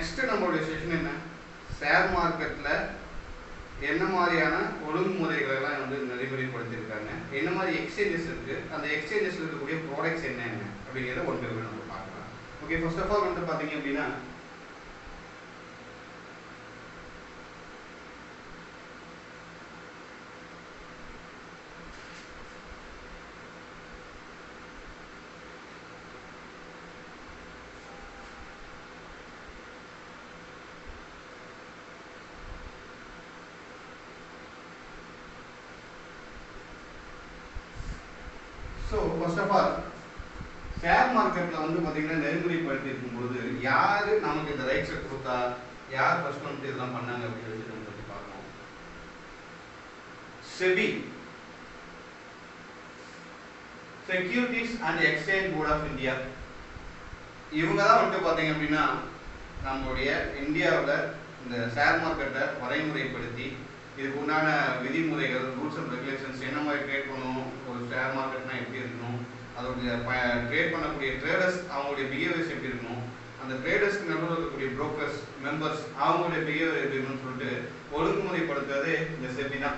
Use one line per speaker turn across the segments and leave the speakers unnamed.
Next நம்மளுடைய session என்ன, share மார்க்கெட்டில் என்ன மாதிரியான ஒழுங்குமுறைகள் எல்லாம் வந்து நடைமுறைப்படுத்தியிருக்காங்க, என்ன மாதிரி எக்ஸ்சேஞ்சஸ் இருக்குது, அந்த எக்ஸ்சேஞ்சஸில் இருக்கக்கூடிய ப்ராடக்ட்ஸ் என்னென்ன அப்படிங்கிறத ஒன்று நம்ம பார்க்கலாம். ஓகே, ஃபர்ஸ்ட் ஆஃப் ஆல் வந்து பார்த்தீங்க அப்படின்னா ஃபர்ஸ்ட் ஆஃப் ஆல் ஷேர் மார்க்கெட்டில் வந்து பார்த்தீங்கன்னா நெறிமுறைப்படுத்தி இருக்கும்பொழுது யார் நமக்கு இந்த ரைட்ஸை கொடுத்தா, யார் ஃபர்ஸ்ட் வந்து இதெல்லாம் பண்ணாங்க அப்படின்னு நம்ம பற்றி பார்க்கணும். SEBI, securities and exchange board of India, இவங்க தான் வந்து பார்த்தீங்க அப்படின்னா நம்மளுடைய இந்தியாவில் இந்த ஷேர் மார்க்கெட்டை வரைமுறைப்படுத்தி இதுக்கு உண்டான விதிமுறைகள், ரூல்ஸ் அண்ட் ரெகுலேஷன்ஸ், என்ன மாதிரி ட்ரேட் பண்ணணும், ஒரு ஷேர் மார்க்கெட்னா எப்படி இருக்கணும், அதோடைய ட்ரேட் பண்ணக்கூடிய ட்ரேடர்ஸ் அவங்களுடைய பிஹேவியர்ஸ் எப்படி இருக்கணும், அந்த ட்ரேடர்ஸ்க்கு நடுவில் இருக்கக்கூடிய புரோக்கர்ஸ், மெம்பர்ஸ் அவங்களுடைய பிஹேவியர் எப்படி இருக்கணும்னு சொல்லிட்டு ஒழுங்குமுறைப்படுத்துறது இந்த செபி தான்.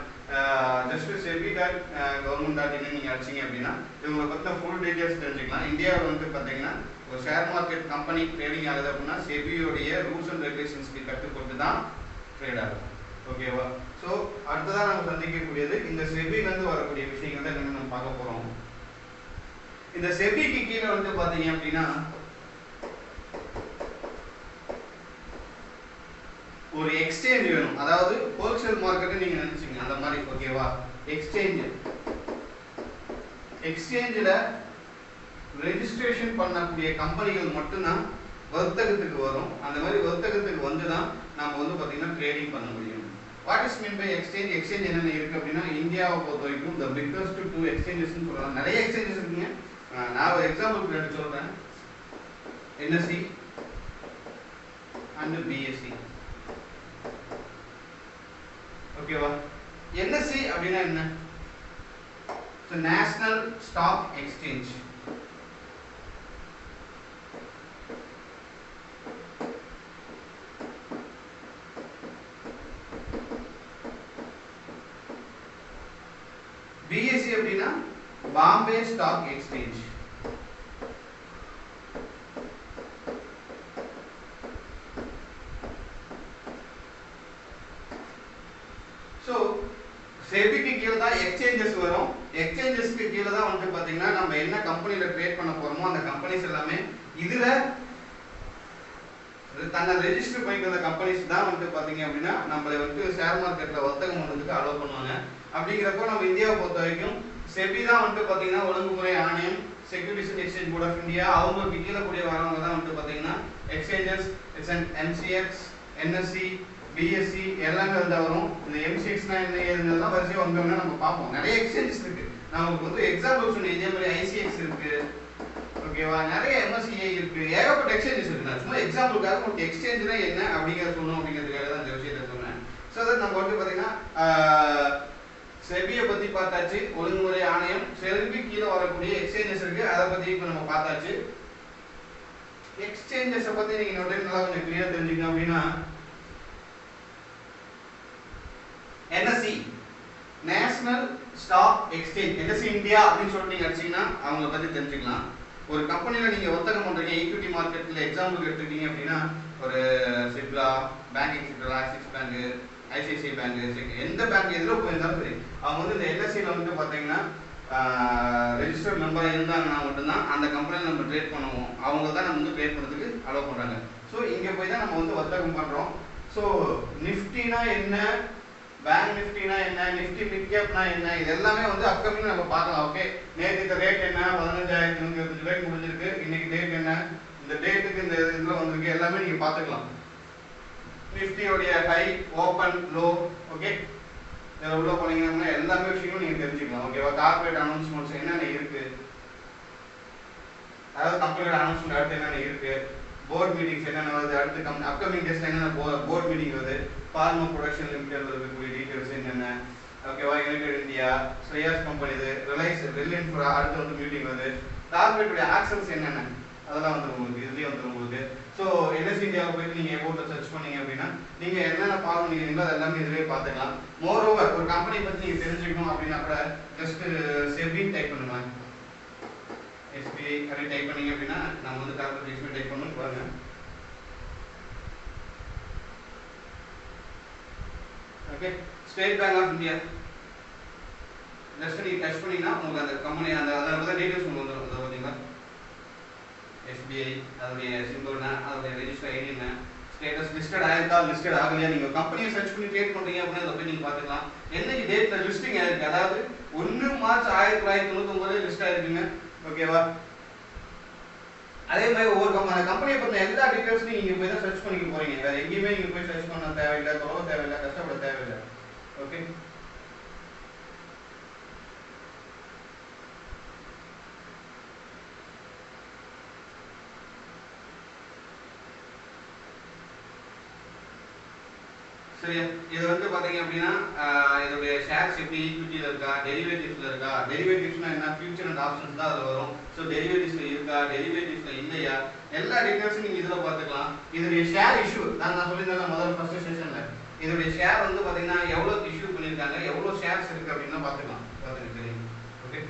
ஜஸ்ட் sebi.government.in நீங்கள் அடிச்சிங்க அப்படின்னா இவங்களை பற்றின ஃபுல் டீட்டெயில்ஸ் தெரிஞ்சுக்கலாம். இந்தியாவில் வந்து பார்த்தீங்கன்னா ஒரு ஷேர் மார்க்கெட் கம்பெனி ட்ரேடிங் ஆகுது அப்படின்னா செபியோடைய ரூல்ஸ் அண்ட் ரெகுலேஷன்ஸ்க்கு கட்டுப்பட்டு தான் ட்ரேட் ஆகும். ஓகேவா? ஸோ அடுத்ததான் நம்ம சந்திக்கக்கூடியது இந்த செபிலேருந்து வரக்கூடிய விஷயங்கள் தான் என்னென்னு நம்ம பார்க்க போகிறோம். இந்த செபிக்கு கீழே வந்து பார்த்தீங்க அப்படின்னா ஒரு எக்ஸ்சேஞ்ச் வேணும். அதாவது ஹோல்சேல் மார்க்கெட் நீங்க நினைச்சீங்க அந்த மாதிரி. ஓகேவா? எக்ஸ்சேஞ்சில் ரெஜிஸ்ட்ரேஷன் பண்ணக்கூடிய கம்பெனிகள் மட்டும்தான் வர்த்தகத்துக்கு வரும். அந்த மாதிரி வர்த்தகத்துக்கு வந்து தான் நம்ம வந்து பார்த்தீங்கன்னா ட்ரேடிங் பண்ண முடியும். What is mean by exchange? Exchange என்னென்ன இருக்கு அப்படின்னா இந்தியாவை பொறுத்த வரைக்கும் the biggest two exchanges சொல்லலாம். நிறைய எக்ஸ்சேஞ்சஸ் இருக்குங்க. நான் ஒரு எக்ஸாம்பிள் எடுத்து சொல்றேன். NSE and BSE. ஓகேவா? NSE அப்படின்னா என்ன? National stock exchange. BSE அப்படின்னா பாம்பே ஸ்டாக் எக்ஸ்சேஞ்ச். சோ செபிக்கு கீழ தான் எக்ஸ்சேஞ்சஸ் வரும். எக்ஸ்சேஞ்சஸ்க்கு கீழ தான் வந்து பாத்தீங்கன்னா நம்ம என்ன கம்பெனில ட்ரேட் பண்ண போறோமோ அந்த கம்பெனிஸ் எல்லாமே இதுல தன்னை ரெஜிஸ்டர் பண்ணிக்கிற கம்பெனிஸ் தான் வந்து பாத்தீங்க அப்படின்னா நம்மளை வந்து ஷேர் மார்க்கெட்ல வர்த்தகம் பண்றதுக்கு அலோவ் பண்ணுவாங்க. அப்படிங்கிறப்போ நம்ம இந்தியாவை பொறுத்த வரைக்கும் செபி தான் வந்து பாத்தீங்கன்னா ஒழுங்குமுறை ஆணையம், securities and exchange board of India, அவங்களுக்கு கீழே கூடிய வரவங்க தான் வந்து பாத்தீங்கன்னா எக்ஸ்சேஞ்சஸ், MCX, NSE, BSE எல்லாமே வந்து வரும். இந்த MCXனா என்ன ஏதுன்னெல்லாம் வரிசையா வந்தோம்னா நம்ம பார்ப்போம். நிறைய எக்ஸ்சேஞ்சஸ் இருக்கு. நமக்கு வந்து எக்ஸாம்பிள் சொன்னேன். இதே மாதிரி ICX இருக்கு. ஓகேவா? நிறைய MSCI இருக்கு. ஏகப்பட்ட எக்ஸ்சேஞ்சஸ் இருக்கு. நான் சும்மா எக்ஸாம்பிளுக்காக உங்களுக்கு எக்ஸ்சேஞ்ச்னா என்ன அப்படிங்கறத சொல்லணும் அப்படிங்கிறதுக்காக தான் இந்த விஷயத்தை சொன்னேன். ஸோ தட் நம்ம வந்து பாத்தீங்கன்னா செபியை பத்தி பார்த்தாச்சு, ஒழுங்குமுறை ஆணையம், செபி கீழே வரக்கூடிய எக்ஸ்சேஞ்சஸ் இருக்கு, அதை பத்தி இப்போ நம்ம பார்த்தாச்சு. எக்ஸ்சேஞ்சஸ் பத்தி நீங்க நல்லா கொஞ்சம் கிளியரா தெரிஞ்சுக்கணும் அப்படின்னா NSE national stock exchange, NSE India அப்படின்னு சொல்லிட்டு நீங்க அடிச்சீங்கன்னா அவங்கள பத்தி தெரிஞ்சுக்கலாம். ஒரு கம்பெனில நீங்க வர்த்தகம் பண்றீங்க, ஈக்விட்டி மார்க்கெட்ல எக்ஸாம்பிள் எடுத்துக்கிட்டீங்க அப்படின்னா ஒரு Cipla, banking sector, axis bank, ICICI bank, எந்த பேங்க் எதிரோ போயிருந்தாலும் சரி, அவங்க வந்து இந்த NSEல வந்து பாத்தீங்கன்னா ரெஜிஸ்டர்ட் மெம்பராக இருந்தாங்கன்னா மட்டும்தான் அந்த கம்பெனியில் நம்ம ட்ரேட் பண்ணுவோம். அவங்க தான் நம்ம வந்து ட்ரேட் பண்ணுறதுக்கு அலோவ் பண்ணுறாங்க. ஸோ இங்கே போய் தான் நம்ம வந்து வர்த்தகம் பண்ணுறோம். ஸோ நிஃப்டினா என்ன, பேங்க் நிஃப்டினா என்ன, நிஃப்டி மிட் கேப்னா என்ன, இது எல்லாமே வந்து அப்கமிங் நம்ம பார்க்கலாம். ஓகே, நேற்று இந்த ரேட் என்ன, 15,125 ரூபாய்க்கு முடிஞ்சிருக்கு, இன்னைக்கு டேட் என்ன, இந்த டேட்டுக்கு இந்த இதில் வந்திருக்கு, எல்லாமே நீங்கள் பார்த்துக்கலாம். நிஃப்டியோடைய ஹை, ஓப்பன், லோ, ஓகே, இதில் உள்ள போனீங்கன்னா எல்லாமே விஷயங்களும் நீங்கள் தெரிஞ்சுக்கலாம். ஓகேவா? கார்பரேட் அனௌன்ஸ்மெண்ட்ஸ் என்னென்ன இருக்கு, அதாவது கம்பெனியோட அனௌன்ஸ்மெண்ட் அடுத்து என்னென்ன இருக்கு, போர்ட் மீட்டிங்ஸ் என்னென்ன வருது, அடுத்து அப்கமிங் டேஸ்ல என்னென்ன போர்ட் மீட்டிங் வருது, ஃபார்மா ப்ரொடக்ஷன் லிமிடெட்ல இருக்கக்கூடிய டீடைல்ஸ் என்னென்ன, ஓகேவா? United India, Shreyas company, Reliance அடுத்து வந்து மீட்டிங் வருது, கார்பரேட்டுடைய ஆக்ஷன்ஸ் என்னென்ன, அதெல்லாம் வந்து உங்களுக்கு இதுலேயே வந்துடும் உங்களுக்கு. ஸோ ஸோ என்எஸ்சி இந்தியாவில் போயிட்டு நீங்கள் எபோட்டில் சர்ச் பண்ணீங்க அப்படின்னா நீங்கள் என்னென்ன பார்க்கணுங்களோ அது எல்லாமே இதுலேயே பார்த்துக்கலாம். மோர் ஓவர் ஒரு கம்பெனி பற்றி நீங்கள் தெரிஞ்சுக்கணும் அப்படின்னா கூட ஜஸ்ட் செபின்னு டைப் பண்ணுங்க. எஸ்பிஐ அப்படி டைப் பண்ணீங்க அப்படின்னா நம்ம வந்து கார்பரேட் எஸ்பிஐ டைப் பண்ணணும் பாருங்க. Okay, state bank of India just நீங்கள் டச் பண்ணீங்கன்னா உங்களுக்கு அந்த கம்பெனி அந்த அதை டீட்டெயில்ஸ் உங்களுக்கு வந்துடும். அதை பார்த்தீங்களா எஸ்பிஐ அதோடைய சிம்பிள்னா அதோடைய ரெஜிஸ்டர் ஐடி என்ன, ஸ்டேட்டஸ் லிஸ்டட் ஆயிருக்கா லிஸ்டட் ஆகலையா, நீங்கள் கம்பெனியை சர்ச் பண்ணி கிரியேட் பண்ணுறீங்க அப்படின்னா அதை போய் நீங்கள் பார்த்துக்கலாம். என்னைக்கு டேட்டில் லிஸ்டிங் ஆயிருக்கு, அதாவது 1 மார்ச் 1999 லிஸ்ட் ஆயிருக்குங்க. ஓகேவா? அதே மாதிரி ஒவ்வொரு கம்பெனியை பற்றின எல்லா டீட்டெயில்ஸும் நீங்கள் போய் தான் சர்ச் பண்ணிக்க போறீங்க. வேற எங்கேயுமே நீங்கள் போய் சர்ச் பண்ண தேவையில்லை, தொலைவ தேவையில்லை, கஷ்டப்பட தேவையில்லை. ஓகே, சரியா? இது வந்து பாத்தீங்க அப்படின்னா இதோடைய ஷேர்ஸ் எப்படி ஈக்விட்டியில் இருக்கா, டெரிவேட்டிவ்ஸ்ல இருக்கா. டெரிவேட்டிவ்ஸ்னா என்ன, ஃபியூச்சர் அண்ட் ஆப்ஷன்ஸ் தான் அதில் வரும். ஸோ டெரிவேட்டிவ்ஸ்ல இருக்கா, டெரிவேட்டிவ்ஸ்ல இல்லையா, எல்லா டீட்டெயில்ஸும் நீங்கள் இதில் பார்த்துக்கலாம். இதோடைய ஷேர் இஷ்யூ நான் சொல்லியிருந்தேன் முதல்ல ஃபர்ஸ்ட் செஷன்ல. இதோடைய ஷேர் வந்து பாத்தீங்கன்னா எவ்வளவு இஷ்யூ பண்ணியிருக்காங்க, எவ்வளவு ஷேர்ஸ் இருக்கு அப்படின்னா பார்த்துக்கலாம். பார்த்துங்க தெரியும். ஓகே,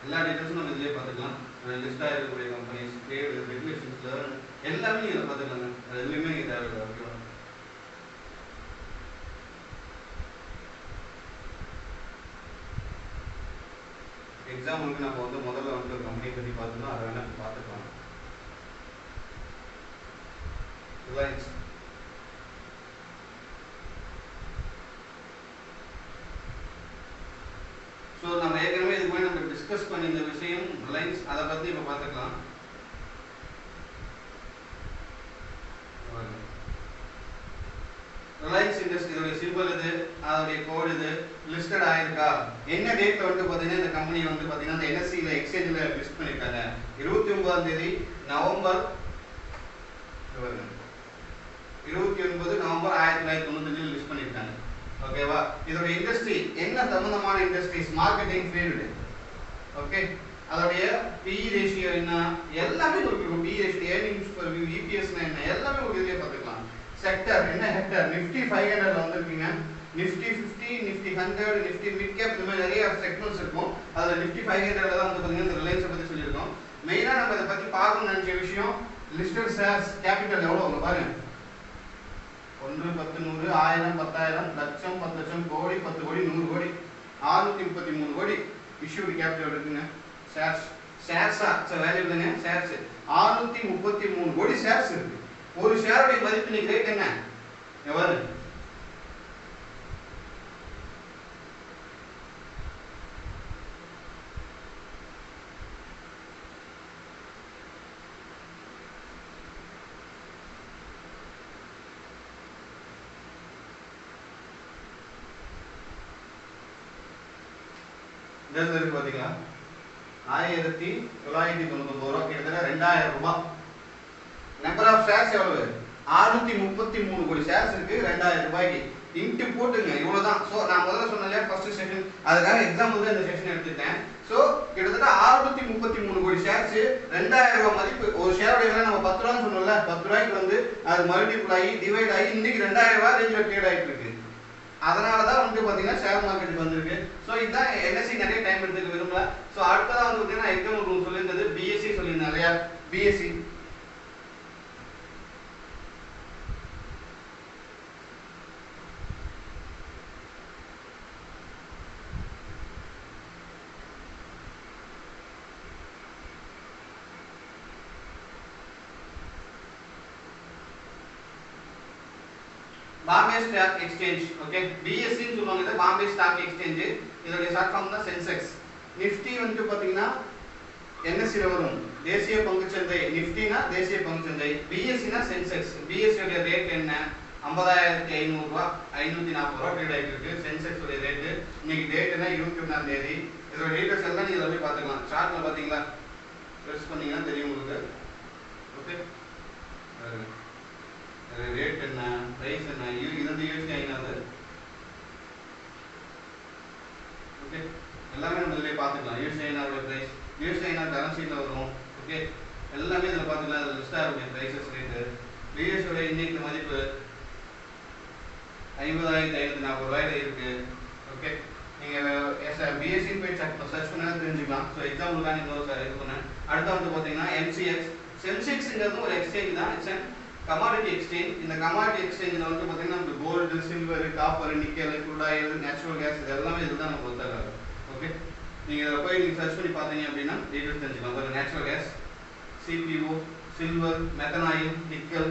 எல்லா டீட்டெயில்ஸும் நம்ம இதிலே பார்த்துக்கலாம். லிஸ்டாக இருக்கக்கூடிய கம்பெனிஸ், ட்ரேட், ரெகுலேஷன்ஸ் எல்லாமே நீங்கள் இதை பார்த்துக்கலாங்க. அது எதுவுமே நீங்கள் தேவையில்லை. ஓகேவா? எக்ஸாம்பிளுக்கு நம்ம வந்து முதல்ல வந்து ஒரு கம்பெனி பற்றி பார்த்தோம்னா அதை வேணால் பார்த்துக்கலாம். ரிலையன்ஸ் ஸோ நம்ம ஏற்கனவே இதுக்கு முன்னாடி நம்ம டிஸ்கஸ் பண்ணி இந்த விஷயம் ரிலையன்ஸ், அதை பற்றி இப்போ பார்த்துக்கலாம். ரிலையன்ஸ் இண்டஸ்ட்ரி இதோடைய சிம்பிள் இது, அதோடைய கோட் இது, லிஸ்டட் ஆயிருக்கா, என்ன டேட்ல வந்து பார்த்தீங்கன்னா இந்த கம்பெனி வந்து பார்த்தீங்கன்னா இந்த என்எஸ்சியில் எக்ஸ்சேஞ்சில் லிஸ்ட் பண்ணியிருக்காங்க. 29 நவம்பர் 29 நவம்பர் 1995 லிஸ்ட் பண்ணியிருக்காங்க. ஓகேவா? இதோட இண்டஸ்ட்ரி என்ன சம்பந்தமான இண்டஸ்ட்ரீஸ், மார்க்கெட்டிங் ஃபீல்டு. ஓகே, அதோடைய பி ரேஷியோ என்ன, எல்லாமே உங்களுக்கு P ratio, earnings per view, இபிஎஸ்னா என்ன, எல்லாமே உங்களுக்கு இதுலயே பார்த்துக்கலாம். செக்டர் என்ன, ஹெக்டர், நிஃப்டி 500 வந்திருக்கீங்க, Nifty 50, Nifty 100, Nifty mid cap, இந்த மாதிரி நிறைய செக்டர்ஸ் இருக்கும். அதுல நிஃப்டி 500 தான் வந்து பாத்தீங்கன்னா இந்த ரிலையன்ஸ் பத்தி சொல்லியிருக்கோம். மெயினா நம்ம இதை பத்தி பார்க்கணும்னு நினைச்ச விஷயம் லிஸ்டட் ஷேர்ஸ் கேபிட்டல் எவ்வளவு பாருங்க. 1, 10, 100, 1000, 10,000, லட்சம், 10 லட்சம், கோடி, 10 கோடி, 100 கோடி, 633 கோடி இஷ்யூடு கேபிட்டல் இருக்குங்க. ஷேர்ஸா வேல்யூ இல்லைங்க, ஷேர்ஸ் 633 கோடி ஷேர்ஸ் இருக்கு. ஒரு ஷேருடைய மதிப்பு இன்னைக்கு ரேட் என்ன எவ்வளவு? பாத்தீங்களா 1999 ரூபாய், கிட்டத்தட்ட 2000 ரூபாய். நம்பர் ஆஃப் ஷேர்ஸ் எவ்வளவு? 633 கோடி ஷேர்ஸ் இருக்கு. 2000 ரூபாய்க்கு இன்ட்டு போட்டுங்க, இவ்வளவுதான். சோ நான் முதல்ல சொன்னேன்ல ஃபர்ஸ்ட் செஷன், அதுக்காக எக்ஸாம்பிள் தான் இந்த செஷன் எடுத்துட்டேன். சோ கிட்டத்தட்ட 633 கோடி ஷேர்ஸ், 2000 ரூபாய் மதிப்பு. ஒரு ஷேரோட விலை நம்ம 10 ரூபான்னு சொன்னோம்ல, 10 ரூபாய்க்கு வந்து அது மல்டிபிள் ஆகி டிவைட் ஆகி இன்னைக்கு 2000 ரூபாய் ரேஞ்சில் ட்ரேட் ஆயிட்டு இருக்கு. அதனாலதான் வந்து பாத்தீங்கன்னா ஷேர் மார்க்கெட் வந்திருக்கு. சோ இதுதான் என்எஸ்சி நிறைய டைம் எடுத்துக்க விரும்பல. சோ அடுத்ததா வந்து பாத்தீங்கன்னா எக்ஸாம் உங்களுக்கு சொல்லியிருந்தது பிஎஸ்சி சொல்லியிருந்தேன் இல்லையா, BSE Bombay stock exchange. Okay, BSE ன்னு சொல்லுவாங்க. இது பாம்பே ஸ்டாக் எக்ஸ்சேஞ்ச். இதோட ஷார்ட் ஃபார்ம் தான் சென்செக்ஸ். நிஃப்டி வந்து பாத்தீங்கன்னா என்எஸ்சி ல வரும், தேசிய பங்குச்சந்தை. நிஃப்டினா தேசிய பங்குச்சந்தை, பிஎஸ்சி னா சென்செக்ஸ். பிஎஸ்சி உடைய ரேட் என்ன? 50,500 ரூபாய், 540 ரூபாய் ட்ரேட் ஆயிட்டு இருக்கு. சென்செக்ஸ் உடைய ரேட் இன்னைக்கு டேட் என்ன 21ஆம் தேதி. இதோட டீடைல்ஸ் எல்லாம் நீங்க போய் பாத்துக்கலாம். சார்ட்ல பாத்தீங்களா, பிரஸ் பண்ணீங்கன்னா தெரியும் உங்களுக்கு. ஓகே, ரேட் என்ன, பிரைஸ் என்ன, இது வந்து யூஎஸ்டி 500. ஓகே, எல்லாமே நம்ம இதிலே பார்த்துக்கலாம். யூஎஸ் ஐஎன்ஆரோட ப்ரைஸ், யூஎஸ் ஐஎன்ஆர் கரன்சியில் வரும். ஓகே, எல்லாமே இதில் பார்த்துக்கலாம். அதில் லிஸ்ட்டாக இருக்குது ப்ரைஸஸ் ரேட்டு. பிஎஸ்சியோட இன்னைக்கு மதிப்பு 50,540 இருக்குது. ஓகே, நீங்கள் பிஎஸ்சி போய் சர்ச் பண்ணாலும் தெரிஞ்சுக்கலாம். ஸோ எக்ஸாம்பிளுக்காக நீங்கள் இது பண்ணேன். அடுத்து வந்து பார்த்தீங்கன்னா எம்சிஎக்ஸ். சென்செக்ஸ்ங்கிறது ஒரு எக்ஸ்சேஞ்ச் தான். It's and commodity exchange. இந்த கமாடிட்டி எக்ஸ்சேஞ்சில் வந்து பார்த்தீங்கன்னா நம்ம gold, silver, copper, nickel, crude oil, natural gas இது எல்லாமே இதில் தான் நம்ம ஒத்துறாங்க. ஓகே, நீங்கள் போய் நீங்கள் சர்ச் பண்ணி பார்த்தீங்க அப்படின்னா டீட்டெயில்ஸ் தெரிஞ்சுக்கலாம். ஒரு natural gas, CPO, silver, methanol, nickel,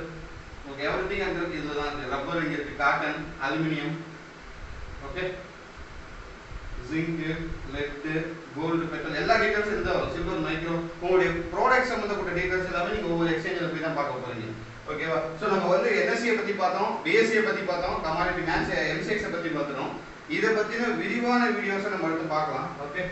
okay, everything அங்கே இருக்குது. இதில் தான் இருக்குது. ரப்பர் இங்கே இருக்குது, cotton, aluminium, okay, zinc, lead, gold, petrol எல்லா டீட்டெயில்ஸ் இருந்தால் வரும். சில்வர், மைக்ரோ, உங்களுடைய ப்ராடக்ட் சம்மந்தப்பட்ட டீட்டெயில்ஸ் எல்லாமே நீங்கள் ஒவ்வொரு எக்ஸ்சேஞ்சில் போய் தான் பார்க்க போகிறீங்க. ஓகேவா? ஸோ நம்ம வந்து என்எஸ்சியை பற்றி பார்த்தோம், பிஎஸ்சியை பற்றி பார்த்தோம், கமாடிட்டி மேன்ஸ் எம்சிஎக்ஸை பற்றி பார்த்துட்டோம். இதை பற்றின விரிவான வீடியோஸை நம்ம எடுத்து பார்க்கலாம். ஓகே,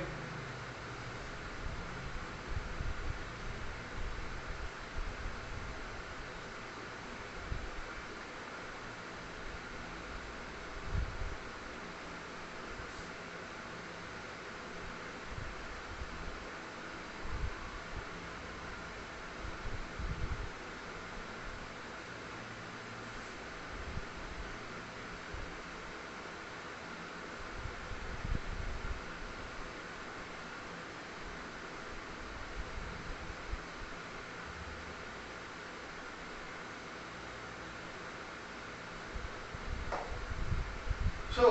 ஸோ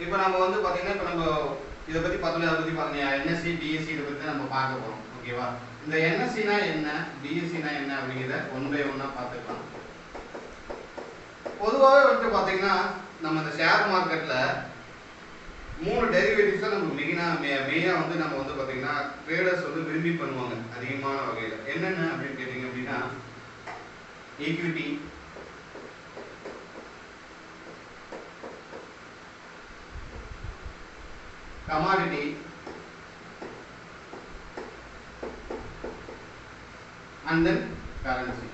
இப்போ நம்ம வந்து பார்த்தீங்கன்னா இப்போ நம்ம இதை பற்றி பார்த்தோம்னா அதை பற்றி பார்த்தீங்கன்னா என்எஸ்சி, பிஎஸ்சி இதை பற்றி நம்ம பார்க்க போகிறோம். ஓகேவா? இந்த என்எஸ்சினா என்ன, பிஎஸ்சினா என்ன அப்படிங்கிறத ஒன் பை ஒன்னாக பார்த்துக்கலாம். பொதுவாகவே வந்து பார்த்தீங்கன்னா நம்ம இந்த ஷேர் மார்க்கெட்டில் 3 டெரிவேட்டிவ்ஸ் தான் நம்ம மெயினாக வந்து நம்ம வந்து பார்த்தீங்கன்னா ட்ரேடர்ஸ் வந்து விரும்பி பண்ணுவாங்க அதிகமான வகையில். என்னென்ன அப்படின்னு கேட்டிங்க அப்படின்னா equity, commodity and then currency.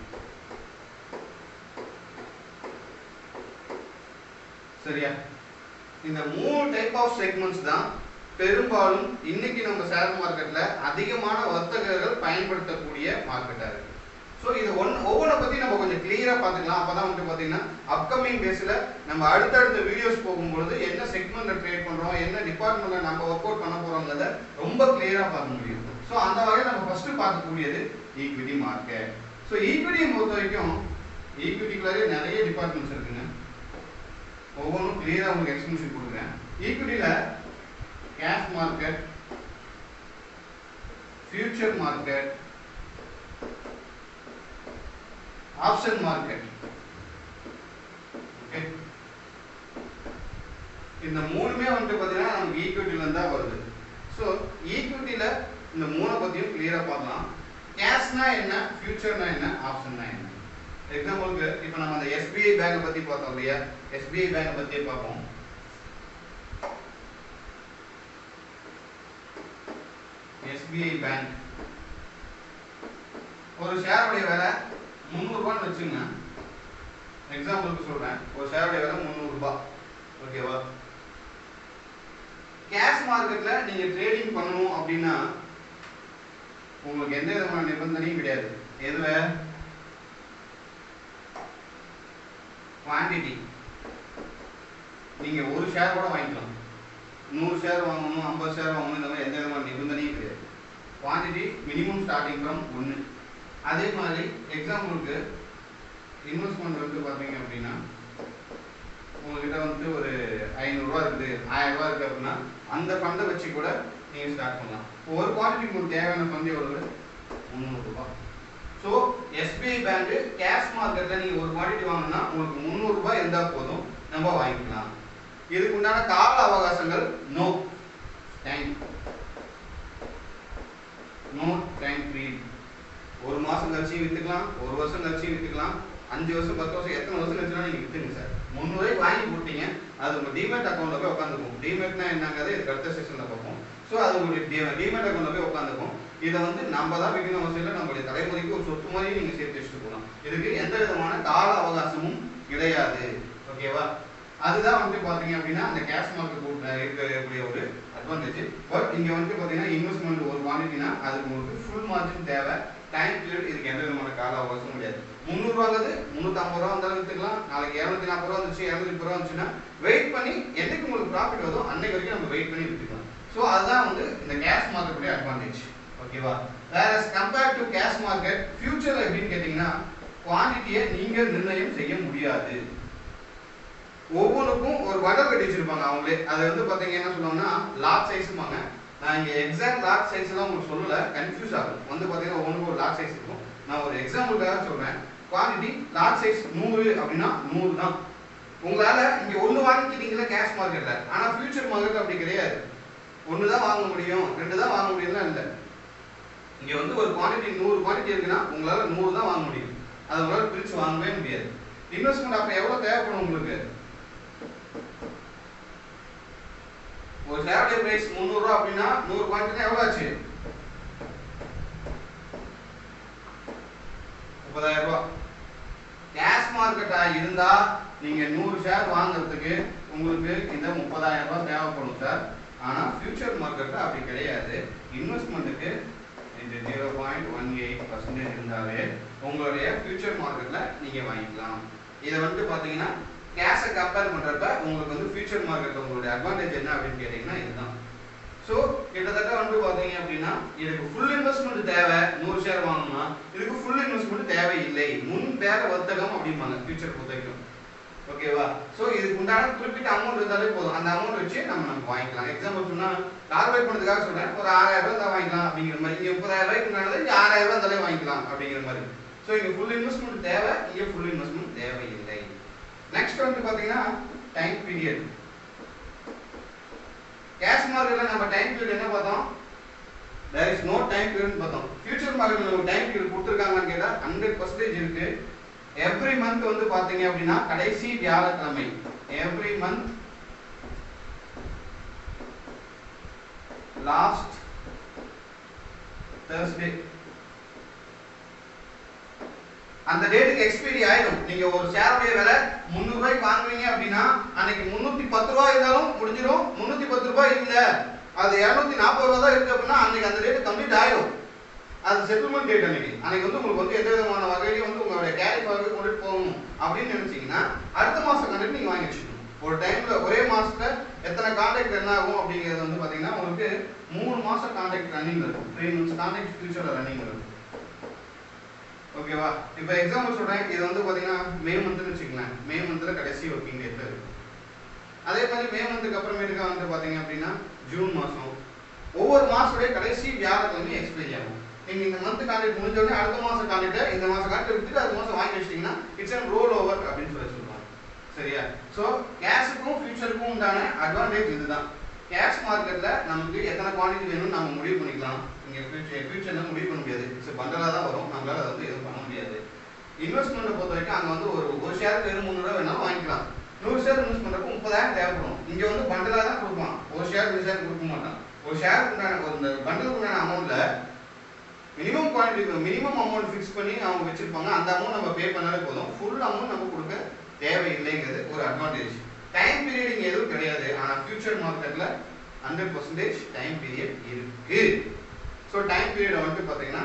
சரியா? இந்த 3 டைப் ஆஃப் செக்மெண்ட்ஸ் தான் பெரும்பாலும் இன்னைக்கு நம்ம ஷேர் மார்க்கெட்ல அதிகமான வர்த்தகர்கள் பயன்படுத்தக்கூடிய மார்க்கெட்டா இருக்கு. ஸோ இது ஒவ்வொன்றை பற்றி நம்ம கொஞ்சம் கிளியராக பார்த்துக்கலாம். அப்போ தான் வந்து பார்த்தீங்கன்னா அப்கமிங் டேஸில் நம்ம அடுத்தடுத்த வீடியோஸ் போகும்பொழுது என்ன செக்மெண்ட்டில் ட்ரேட் பண்ணுறோம், என்ன டிபார்ட்மெண்ட்டில் நம்ம ஒர்க் அவுட் பண்ண போகிறோங்கிறத ரொம்ப கிளியராக பார்க்க முடியும். ஸோ அந்த வகையில் நம்ம ஃபஸ்ட்டு பார்க்கக்கூடியது ஈக்விட்டி மார்க்கெட். ஸோ ஈக்விட்டியை பொறுத்த வரைக்கும் ஈக்விட்டிக்குள்ளாரே நிறைய டிபார்ட்மெண்ட்ஸ் இருக்குங்க. ஒவ்வொன்றும் கிளியராக உங்களுக்கு எக்ஸ்பிளேஷன் கொடுக்குறேன். ஈக்விட்டியில் cash market, future market, option market. Okay, இந்த மூணுமே வந்து பார்த்தீங்கன்னா நமக்கு ஈக்விட்டில இருந்தா வருது. ஸோ ஈக்விட்டியில இந்த மூணை பத்தியும் கிளியரா பார்க்கலாம். கேஷ்னா என்ன, ஃபியூச்சர்னா என்ன, ஆப்ஷன்னா என்ன. எக்ஸாம்பிளுக்கு இப்போ நம்ம அந்த எஸ்பிஐ பேங்கை பத்தி பார்த்தோம் இல்லையா, எஸ்பிஐ பேங்கை பத்தியே பார்ப்போம். எஸ்பிஐ பேங்க் ஒரு ஷேருடைய விலை 300 ரூபான்னு வச்சுங்க. எக்ஸாம்பிளுக்கு சொல்றேன், ஒரு ஷேருடைய விலை 300 ரூபாய். ஓகேவா? கேஷ் மார்க்கெட்ல நீங்க ட்ரேடிங் பண்ணணும் அப்படின்னா உங்களுக்கு எந்த விதமான நிபந்தனையும் கிடையாது. எதுல? குவான்டிட்டி. நீங்க ஒரு ஷேர் கூட வாங்கிக்கலாம். 100 ஷேர் வாங்கணும், 50 ஷேர் வாங்கணும், இந்த மாதிரி எந்த விதமான நிபந்தனையும் கிடையாது. Quantity minimum starting from 1. அதே மாதிரி எக்ஸாம்பிளுக்கு இன்வெஸ்ட்மெண்ட் வந்து பார்த்தீங்க அப்படின்னா உங்ககிட்ட வந்து ஒரு 500 ரூபா இருக்குது, 1000 ரூபா இருக்குது அப்படின்னா அந்த ஃபண்டை வச்சு கூட நீங்கள் ஸ்டார்ட் பண்ணலாம். ஒரு குவான்டிட்டி உங்களுக்கு தேவையான ஃபண்ட் எவ்வளவு? 300 ரூபாய். ஸோ எஸ்பிஐ பேங்க் கேஷ் மார்க்கெட்டில் நீங்கள் ஒரு குவான்டிட்டி வாங்கினா உங்களுக்கு 300 ரூபாய் இருந்தால் போதும், நம்ம வாங்கிக்கலாம். இதுக்கு உண்டான கால அவகாசங்கள் நோ டைம் பீரியட். ஒரு மாசம் கழிச்சு வித்துக்கலாம், ஒரு வருஷம் கழிச்சு வித்துக்கலாம், 5 வருஷம் 10 வருஷம் எத்தனை வருஷம் கழிச்சுனா நீங்க வித்துங்க சார். 300 ரூபாய்க்கு வாங்கி போட்டீங்க, அது உங்க டிமேட் அக்கௌண்ட்ல போய் உட்காந்துக்கும். டிமேட்னா என்னங்கிறது இதுக்கு அடுத்த செஷன்ல பார்ப்போம். ஸோ அது உங்களுடைய டிமேட் அக்கௌண்ட்ல போய் உட்காந்துக்கும். இதை வந்து நம்ம தான் விற்கணும் அவசியம் இல்லை, நம்மளுடைய தலைமுறைக்கு ஒரு சொத்து மாதிரி நீங்க சேர்த்து வச்சுட்டு போகலாம். இதுக்கு எந்த விதமான கால அவகாசமும் கிடையாது. ஓகேவா? அதுதான் வந்து பாத்தீங்க அப்படின்னா அந்த கேஷ் மார்க்கெட் இருக்கக்கூடிய ஒரு அட்வான்டேஜ். பட் இங்க வந்து பாத்தீங்கன்னா இன்வெஸ்ட்மெண்ட் ஒரு குவாண்டிட்டினா அதுக்கு உங்களுக்கு ஃபுல் மார்ஜின் தேவை. டைம் பீரியட் இதுக்கு எந்த விதமான கால அவகாசமும் கிடையாது. 300 ரூபாங்கிறது 350 ரூபா வந்தாலும் வித்துக்கலாம். நாளைக்கு 240 ரூபா வந்துச்சு 230 ரூபா வந்துச்சுன்னா வெயிட் பண்ணி என்னைக்கு உங்களுக்கு ப்ராஃபிட் வருதோ அன்னைக்கு வரைக்கும் நம்ம வெயிட் பண்ணி வித்துக்கலாம். ஸோ அதுதான் வந்து இந்த கேஷ் மார்க்கெட்டுடைய அட்வான்டேஜ். ஓகேவா? வேற கம்பேர்ட் டு கேஷ் மார்க்கெட் ஃபியூச்சர்ல எப்படின்னு கேட்டீங்கன்னா குவான்டிட்டியை நீங்க நிர்ணயம் செய்ய முடியாது. ஒவ்வொன்றுக்கும் ஒரு வடை கட்டி வச்சிருப்பாங்க அவங்களே. அதை வந்து பாத்தீங்கன்னா என்ன சொல்லுவாங்கன்னா லாட் சைஸ்பாங்க. நான் இங்க எக்ஸாக்ட் லாட் சைஸ் எல்லாம் உங்களுக்கு சொல்லல, கன்ஃபியூஸ் ஆகும். வந்து பாத்தீங்கன்னா ஒவ்வொன்றுக்கும் ஒரு லாட் சைஸ் இருக்கும். நான் ஒரு எக்ஸாம்பிளுக்காக சொல்றேன். குவான்டிட்டி லாட் சைஸ் 100 அப்படின்னா 100 தான். உங்களால இங்க ஒன்று வாங்கிக்கிட்டீங்களா கேஷ் மார்க்கெட்ல, ஆனா ஃபியூச்சர் மார்க்கெட் அப்படி கிடையாது. ஒன்று தான் வாங்க முடியும் 2 தான் வாங்க முடியும்லாம் இல்லை. இங்க வந்து ஒரு குவான்டிட்டி 100 குவான்டிட்டி இருக்குன்னா உங்களால 100 தான் வாங்க முடியும். அதை உங்களால பிரிச்சு வாங்கவே முடியாது. இன்வெஸ்ட்மெண்ட் அப்ப எவ்வளவு தேவைப்படும் உங்களுக்கு? ஒரு ஷேருடைய பிரைஸ் 300 ரூபாய் அப்படின்னா 100 குவான்டிட்டி எவ்வளவு ஆச்சு? 30,000 ரூபாய். கேஷ் மார்க்கெட்டா இருந்தா நீங்க 100 ஷேர் வாங்குறதுக்கு உங்களுக்கு இந்த 30,000 ரூபாய் தேவைப்படும் சார். ஆனா ஃபியூச்சர் மார்க்கெட்ல அப்படி கிடையாது. இன்வெஸ்ட்மெண்ட்டுக்கு இந்த 0.18% இருந்தாலே உங்களுடைய ஃபியூச்சர் மார்க்கெட்ல நீங்க வாங்கிக்கலாம். இதை வந்து பாத்தீங்கன்னா கேஷை கம்பேர் பண்றப்ப உங்களுக்கு வந்து ஃபியூச்சர் மார்க்கெட் உங்களுடைய அட்வான்டேஜ் என்ன அப்படின்னு கேட்டீங்கன்னா இதுதான். ஸோ கிட்டத்தட்ட வந்து பாத்தீங்க அப்படின்னா இதுக்கு ஃபுல் இன்வெஸ்ட்மெண்ட் தேவை. 100 ஷேர் வாங்கணும்னா இதுக்கு ஃபுல் இன்வெஸ்ட்மெண்ட் தேவையில்லை. முன் பேர வர்த்தகம் அப்படிம்பாங்க ஃபியூச்சர் பொறுத்தவரைக்கும். ஓகேவா? ஸோ இதுக்கு உண்டான குறிப்பிட்ட அமௌண்ட் இருந்தாலே போதும். அந்த அமௌண்ட் வச்சு நம்ம வாங்கிக்கலாம். எக்ஸாம்பிள் சொன்னா கால்குலேட் பண்ணதுக்காக சொல்றேன். ஒரு 6,000 ரூபாய் தான் வாங்கிக்கலாம் அப்படிங்கிற மாதிரி. இங்க 30,000 ரூபாய்க்கு உண்டானது இங்க 6,000 ரூபாய் இருந்தாலே வாங்கிக்கலாம் அப்படிங்கிற மாதிரி. ஸோ இங்க ஃபுல் இன்வெஸ்ட்மெண்ட் தேவை, இங்க ஃபுல் இன்வெஸ்ட்மெண்ட் தேவையில்லை. நெக்ஸ்ட் வந்து பாத்தீங்கன்னா டைம் பீரியட். கேஷ் மார்க்கெட்ல நம்ம டைம் பீரியட் என்ன பார்த்தோம்? there is no time period பார்த்தோம். ஃபியூச்சர் மார்க்கெட்ல ஒரு டைம் பீரியட் கொடுத்திருக்காங்கன்னு கேட்டா 100% இருக்கு. எவ்ரி மந்த் வந்து பாத்தீங்க அப்படின்னா கடைசி வியாழக்கிழமை, எவ்ரி மந்த் லாஸ்ட் Thursday அந்த டேட்டுக்கு எக்ஸ்பைரி ஆயிடும். நீங்க ஒரு ஷேருடைய விலை 300 ரூபாய்க்கு வாங்குவீங்க அப்படின்னா அன்னைக்கு 310 ரூபாய் இருந்தாலும் முடிஞ்சிடும். 310 ரூபாய் இல்ல அது 240 ரூபாய் தான் இருக்கு அப்படின்னா அன்னைக்கு அந்த டேட் கம்ப்ளீட் ஆயிடும். அது செட்டில்மெண்ட் டேட் அன்னைக்கு வந்து உங்களுக்கு வந்து எந்த விதமான வகையிலும் வந்து உங்களுடைய கேரி ஃபார்வர்ட் கொண்டுட்டு போகணும் அப்படின்னு நினைச்சீங்கன்னா அடுத்த மாசம் கண்டிப்பா நீங்க வாங்கி வச்சுக்கணும். ஒரு டைம்ல ஒரே மாசத்துல எத்தனை கான்ட்ராக்ட் என்ன ஆகும் அப்படிங்கிறது வந்து பாத்தீங்கன்னா உங்களுக்கு 3 மாசம் கான்ட்ராக்ட் ரன்னிங் இருக்கும். 3 months கான்ட்ராக்ட் ஃபியூச்சர்ல ரன்னிங் இருக்கும். ஓகேவா? இப்போ எக்ஸாம்பிள் சொல்றேன். இது வந்து பாத்தீங்கன்னா மே மந்த்னு வச்சுக்கலாம். மே மந்த்ல கடைசி ஒர்க்கிங் டேட்ல இருக்கும். அதே மாதிரி மே மந்த்துக்கு அப்புறமேட்டுக்கா வந்து பாத்தீங்க அப்படின்னா ஜூன் மாசம். ஒவ்வொரு மாசோட கடைசி வியாழக்கிழமை எக்ஸ்பைரி ஆகும். நீங்க இந்த மந்த் கான்ட்ராக்ட் முடிஞ்ச உடனே அடுத்த மாசம் கான்ட்ராக்ட் இந்த மாசம் கான்ட்ராக்ட் விட்டுட்டு அடுத்த மாசம் வாங்கி வச்சிட்டீங்கன்னா இட்ஸ் அன் ரோல் ஓவர் அப்படின்னு சொல்லுவாங்க. சரியா? சோ கேஷுக்கும் ஃபியூச்சருக்கும் உண்டான அட்வான்டேஜ் இதுதான். கேஷ் மார்க்கெட்ல நமக்கு எத்தனை குவாண்டிட்டி வேணும்னு நம்ம முடிவு பண்ணிக்கலாம். இங்க ஃபியூச்சர்ல முடிவு பண்ண முடியாது. இட்ஸ் பண்டலா தான் வரும். நம்மளால அதை வந்து எதுவும் பண்ண முடியாது. இன்வெஸ்ட்மெண்ட் பொறுத்த வரைக்கும் அங்க வந்து ஒரு ஷேருக்கு வெறும் 300 ரூபாய் வேணாலும் வாங்கிக்கலாம். 100 ஷேர் இன்வெஸ்ட் பண்றப்ப 30,000 தேவைப்படும். இங்க வந்து பண்டலா தான் கொடுப்பான். ஒரு ஷேர் 2 ஷேர் கொடுக்க மாட்டான். ஒரு ஷேருக்கு உண்டான ஒரு பண்டலுக்கு உண்டான அமௌண்ட்ல minimum quantity minimum amount fix பண்ணி அவங்க வச்சிருப்பாங்க. அந்த அமௌண்ட் நம்ம பே பண்ணாலே போதும். ஃபுல் அமௌண்ட் நம்ம கொடுக்க தேவையில்லைங்கிறது ஒரு அட்வான்டேஜ். டைம் பீரியட் இங்க எதுவும் கிடையாது. ஆனா ஃபியூச்சர் மார்க்கெட்ல 100% டைம் பீரியட் இருக்கு. சோ டைம் பீரியட் வந்து பாத்தீங்கன்னா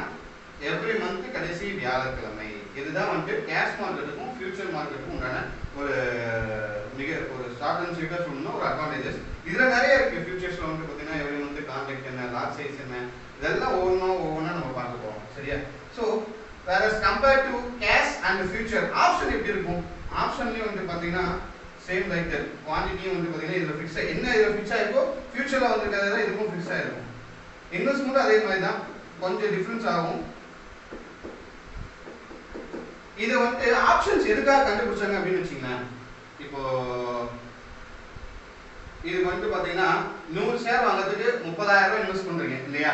எவ்ரி மந்த் கடைசி வியாழக்கிழமை. இதுதான் வந்து கேஷ் மார்க்கெட்டுக்கும் ஃபியூச்சர் மார்க்கெட்டுக்கும் உண்டான ஒரு ஒரு ஷார்ட் அண்ட் ஸ்வீட்டா சொல்லணும்னா ஒரு அட்வான்டேஜஸ். இதுல நிறைய இருக்கு. ஃபியூச்சர்ஸ்ல வந்து பாத்தீங்கன்னா எவ்ரி மந்த் கான்ட்ராக்ட் என்ன, லாட் சைஸ் என்ன, இதெல்லாம் ஒவ்வொன்றா நம்ம பார்க்க போறோம். சரியா? சோ வேற compare to cash and future option எப்படி இருக்கும்? ஆப்ஷன்லயும் வந்து பாத்தீங்கன்னா சேம் லைக் தட் குவாண்டிட்டியும் வந்து பாத்தீங்கன்னா இதுல ஃபிக்ஸ் என்ன இதுல ஃபிக்ஸ் ஆயிருக்கோ ஃபியூச்சர்ல வந்து இருக்கிறது இதுக்கும் ஃபிக்ஸ் ஆயிருக்கும். இன்வெஸ்ட்மெண்ட் அதே மாதிரி தான், கொஞ்சம் டிஃபரன்ஸ் ஆகும். இது வந்து ஆப்ஷன்ஸ் எதுக்காக கண்டுபிடிச்சாங்க அப்படின்னு வச்சுங்களேன். இப்போ இது வந்து பாத்தீங்கன்னா 100 ஷேர் வாங்குறதுக்கு 30,000 ரூபாய் இன்வெஸ்ட் பண்றீங்க இல்லையா?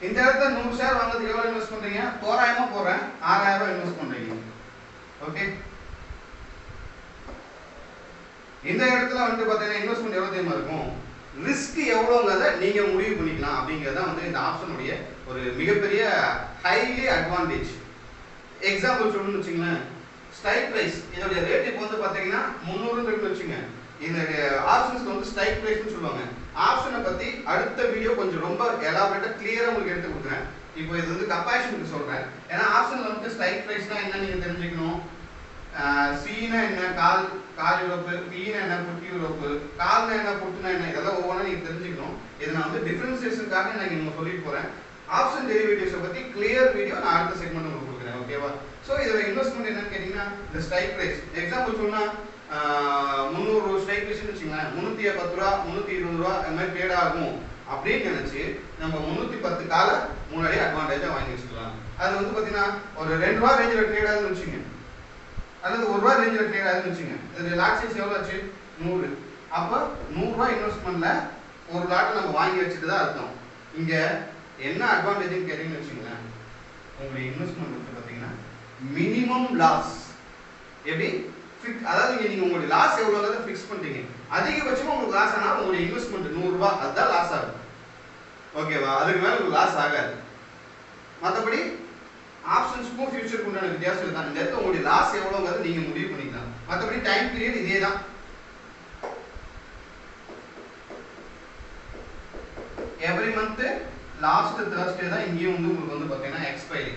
இந்த இடத்துல 100 ஷேர் வாங்குறதுக்கு எவ்வளவு இன்வெஸ்ட் பண்றீங்க? தோராயமா போறேன் 6,000 ரூபாய் இன்வெஸ்ட் பண்றீங்க. ஓகே, இந்த இடத்துல வந்து பாத்தீங்கன்னா இன்வெஸ்ட்மெண்ட் எவ்வளவு தெரியுமா இருக்கும்? ரிஸ்க் எவ்வளவுங்கிறத நீங்க முடிவு பண்ணிக்கலாம். அப்படிங்கறத வந்து இந்த ஆப்ஷனுடைய ஒரு மிகப்பெரிய ஹைலி அட்வான்டேஜ். எக்ஸாம்பிள் சொல்லணும்னு வச்சுங்களேன். ஸ்ட்ரைக் பிரைஸ் இதோட ரேட் இப்போ வந்து பாத்தீங்கன்னா 300 இருக்குன்னு வச்சுங்க. இந்த ஆப்ஷன்ஸ்க்கு வந்து ஸ்ட்ரைக் பிரைஸ்னு சொல்லுவாங்க. ஆப்ஷனை பத்தி அடுத்த வீடியோ கொஞ்சம் ரொம்ப எலாபரேட்டா கிளியரா உங்களுக்கு எடுத்து கொடுக்குறேன். இப்போ இது வந்து கம்பேரிஷனுக்கு சொல்றேன். ஏன்னா ஆப்ஷன்ல வந்து ஸ்ட்ரைக் பிரைஸ்னா என்ன நீங்க தெரிஞ்சுக்கணும். சீனா என்ன கால் யூரோப்பு, பீனா என்ன புட்டு யூரோப்பு, கால்னா என்ன புட்டுனா என்ன, இதெல்லாம் ஒவ்வொன்றா நீங்க தெரிஞ்சுக்கணும். இதை நான் வந்து டிஃபரன்சியேஷனுக்காக நான் இங்க சொல்லிட்டு போறேன். ஆப்ஷன் டெரிவேட்டிவ்ஸை பத்தி கிளியர் வீடியோ நான் அடுத்த செக்மெண்ட் உங்களுக்கு கொடுக்குறேன். ஓகேவா? ஸோ இதோட இன்வெஸ்ட்மெண்ட் என்னன்னு கேட்டீங்கன்னா இந்த ஸ்ட்ரைக் பிரைஸ். எக்ஸாம்பிள் சொன்னா 300 ஸ்ட்ரைக் பிரைஸ்னு வச்சுங்களேன், 310 ரூபா 320 ரூபா இந்த மாதிரி ட்ரேட் ஆகும் அப்படின்னு நினைச்சு நம்ம 310 கால முன்னாடியே அட்வான்டேஜா வாங்கி வச்சுக்கலாம். அது வந்து பாத்தீங்கன்னா ஒரு 2 ரூபா ரேஞ்சில் ட்ரேட் ஆகுதுன்னு வச்சுங்க, அல்லது 1 ரூபா ரேஞ்சில் ட்ரேட் ஆகுதுன்னு வச்சுங்க. இது லாட் சைஸ் எவ்வளோ ஆச்சு? 100. அப்போ 100 ரூபா இன்வெஸ்ட்மெண்ட்ல ஒரு லாட்டை நம்ம வாங்கி வச்சுட்டு தான் அர்த்தம். இங்க என்ன அட்வான்டேஜ்னு கேட்டீங்கன்னு வச்சுங்களேன், உங்களுடைய இன்வெஸ்ட்மெண்ட் வந்து பாத்தீங்கன்னா மினிமம் லாஸ். எப்படி? அதாவது நீங்க உங்களுடைய லாஸ் எவ்வளவு ஃபிக்ஸ் பண்றீங்க. அதிகபட்சமா உங்களுக்கு லாஸ் ஆனா உங்களுடைய இன்வெஸ்ட்மெண்ட் 100 ரூபாய் அதுதான் லாஸ் ஆகும். ஓகேவா? அதுக்கு மேல உங்களுக்கு லாஸ் ஆகாது. மத்தபடி ஆப்ஷன்ஸ்க்கும் ஃபியூச்சருக்கும் உண்டான வித்தியாசம் இதுதான். இந்த இடத்துல உங்களுடைய லாஸ் எவ்வளவுங்கிறது நீங்க முடிவு பண்ணிக்கலாம். மத்தபடி டைம் பீரியட் இதே தான். எவ்ரி மந்த் லாஸ்ட் Thursday தான் இங்கேயும் வந்து உங்களுக்கு வந்து பாத்தீங்கன்னா எக்ஸ்பைரி.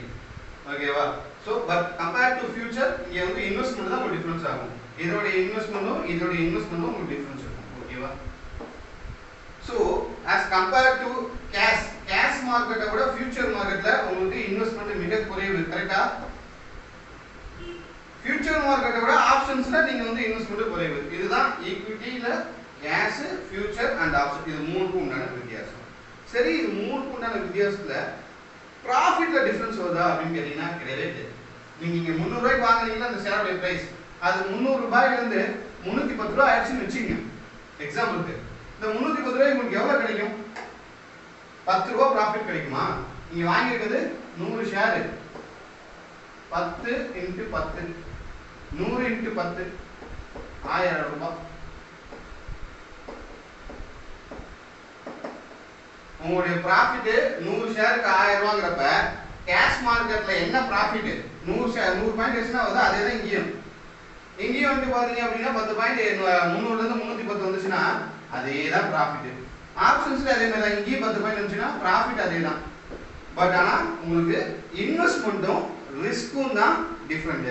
ஓகேவா? So but compare to future இங்கே வந்து இன்வெஸ்ட்மெண்ட் தான் உங்களுக்கு டிஃபரன்ஸ் ஆகும். இதோட இன்வெஸ்ட்மெண்ட்டும் உங்களுக்கு டிஃபரன்ஸ் இருக்கும். ஓகேவா? So as compare to cash மார்க்கெட்டை விட ஃபியூச்சர் மார்க்கெட்ல உங்களுக்கு இன்வெஸ்ட்மெண்ட் மிக குறைவு. கரெக்டா? ஃபியூச்சர் மார்க்கெட்டை விட ஆப்ஷன்ஸ்ல நீங்க வந்து இன்வெஸ்ட்மெண்ட் குறைவு. இதுதான் ஈக்விட்டியில கேஷ், ஃபியூச்சர் அண்ட் ஆப்ஷன், இது மூணுக்கும் உண்டான வித்தியாசம். சரி, இது மூணுக்கும் உண்டான வித்தியாசத்துல ப்ராஃபிட்ல டிஃபரன்ஸ் வருதா அப்படின்னு கேட்டீங்கன்னா கிடையவே கிடையாது. நீங்க இங்க 300 ரூபாய்க்கு வாங்குறீங்கன்னா அந்த ஷேரோட பிரைஸ் அது 300 ரூபாயில இருந்து 310 ரூபாய் ஆயிடுச்சுன்னு வச்சுங்க. எக்ஸாம்பிளுக்கு இந்த 310 ரூபாய் உங்களுக்கு எவ்வளவு கிடைக்கும்? 10 ரூபாய் ப்ராஃபிட் கிடைக்குமா? நீங்க வாங்கியிருக்கிறது 100 ஷேர், 10 × 10 100 × 10 1000 ரூபாய். உங்களுடைய ப்ராஃபிட் 100 ஷேருக்கு 1000 ரூபாங்கிறப்ப கேஷ் மார்க்கெட்ல என்ன ப்ராஃபிட் 100 பாயிண்ட் எக்ஸ்ட்ரா வருது, அதே தான் இங்கேயும் வந்து பாத்தீங்க அப்படின்னா 10 பாயிண்ட் 300ல இருந்து 310 வந்துச்சுன்னா அதே தான் ப்ராஃபிட். ஆப்ஷன்ஸ்ல அதே மாதிரி தான், இங்கேயும் 10 பாயிண்ட் வந்துச்சுன்னா ப்ராஃபிட் அதே தான். பட் ஆனா உங்களுக்கு இன்வெஸ்ட்மெண்ட்டும் ரிஸ்க்கும் தான் டிஃபரெண்ட்.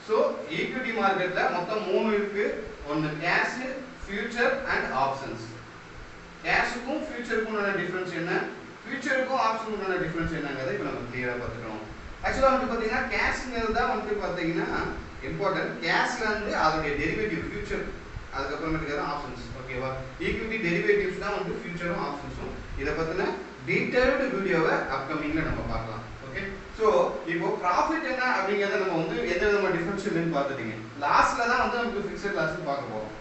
ஸோ ஈக்விட்டி மார்க்கெட்ல மொத்தம் 3 இருக்கு. ஒன்று கேஷ், ஃபியூச்சர் அண்ட் ஆப்ஷன்ஸ். கேஷுக்கும் ஃபியூச்சருக்கும் உள்ள டிஃபரன்ஸ் என்ன, ஃபியூச்சருக்கும் ஆப்ஷனுக்கும் உள்ள டிஃபரன்ஸ் என்னங்கிறத இப்போ நம்ம கிளியரா பார்த்துக்கிறோம். ஆக்சுவலாக வந்து பார்த்தீங்கன்னா கேஷுங்கிறது தான் வந்து பார்த்தீங்கன்னா இம்பார்ட்டன்ட். கேஷ்ல வந்து அதோடைய டெரிவேட்டிவ் ஃபியூச்சர், அதுக்கப்புறமேட்டுக்கு தான் ஆப்ஷன்ஸ். ஓகேவா? ஈக்விட்டி டெரிவேட்டிவ்ஸ் தான் வந்து ஃபியூச்சரும் ஆப்ஷன்ஸும். இதை பற்றின டீடைல்டு வீடியோவை அப்கமிங்ல நம்ம பார்க்கலாம். ஓகே, ஸோ இப்போ ப்ராஃபிட் என்ன அப்படிங்கிறத நம்ம வந்து எந்த விதமான டிஃபரன்ஸ் இல்லைன்னு பார்த்துட்டீங்க. லாஸ்ட்ல தான் வந்து நமக்கு ஃபிக்ஸட் லாஸ் பார்க்க போகிறோம்.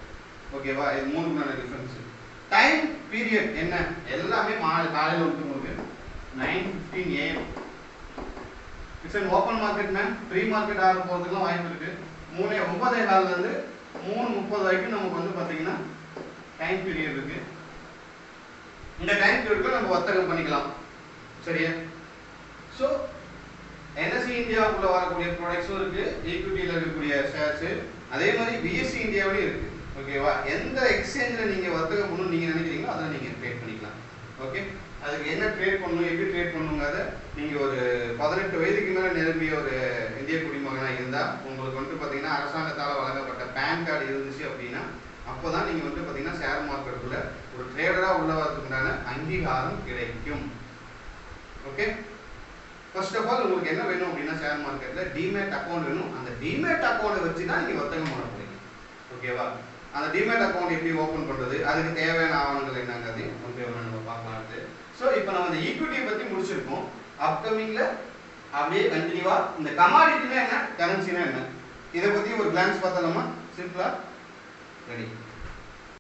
ஓகேவா? இது மூணுக்குள்ள டிஃபரன்ஸ். டைம் பீரியட் என்ன, எல்லாமே காலையில் வந்து உங்களுக்கு 9:15 AM. It's an open market man. Pre market ஆக போகிறதுக்குலாம் வாய்ப்பு இருக்கு. 9:15 இருந்து 3:30 வரைக்கும் நமக்கு வந்து பார்த்தீங்கன்னா டைம் பீரியட் இருக்கு. இந்த டைம் பீரியட்ல நம்ம வர்த்தகம் பண்ணிக்கலாம். சரியா? ஸோ என்எஸ்சி இந்தியாவுக்குள்ள வரக்கூடிய ப்ராடக்ட்ஸும் இருக்கு, ஈக்விட்டியில் இருக்கக்கூடிய ஷேர்ஸ், அதே மாதிரி பிஎஸ்சி இந்தியாவிலையும் இருக்கு. ஓகேவா? எந்த எக்ஸ்சேஞ்சில் நீங்கள் வர்த்தகம் பண்ணணும் நீங்கள் நினைக்கிறீங்களோ அதை நீங்கள் ட்ரேட் பண்ணிக்கலாம். ஓகே, அதுக்கு என்ன ட்ரேட் பண்ணணும், எப்படி ட்ரேட் பண்ணணுங்கிறத நீங்கள் ஒரு 18 வயதுக்கு மேலே நிரம்பிய ஒரு இந்திய குடிமகனாக இருந்தால் உங்களுக்கு வந்து பார்த்தீங்கன்னா அரசாங்கத்தால் வழங்கப்பட்ட பேன் கார்டு இருந்துச்சு அப்படின்னா அப்போ தான் நீங்கள் வந்து பார்த்தீங்கன்னா ஷேர் மார்க்கெட்டுக்குள்ள ஒரு ட்ரேடராக உள்ள வரதுக்குண்டான அங்கீகாரம் கிடைக்கும். ஓகே, ஃபர்ஸ்ட் ஆஃப் ஆல் உங்களுக்கு என்ன வேணும் அப்படின்னா ஷேர் மார்க்கெட்டில் டிமேட் அக்கௌண்ட் வேணும். அந்த டிமேட் அக்கௌண்ட்டை வச்சு தான் நீங்கள் வர்த்தகம் பண்ண போறீங்க. ஓகேவா? அந்த டிமேட் அக்கௌண்ட் எப்படி ஓப்பன் பண்றது, அதுக்கு தேவையான ஆவணங்கள் என்னங்கிறதையும் நம்ம பார்க்கலாம். ஸோ இப்போ நம்ம இந்த ஈக்விட்டியை பற்றி முடிச்சிருக்கோம். அப்கமிங்ல அப்படியே கண்டினியூவா இந்த கமாடிட்டினா என்ன, கரன்சினா என்ன, இதை பற்றி ஒரு கிளான்ஸ் பார்த்தலாமா? சிம்பிளா ரெடி.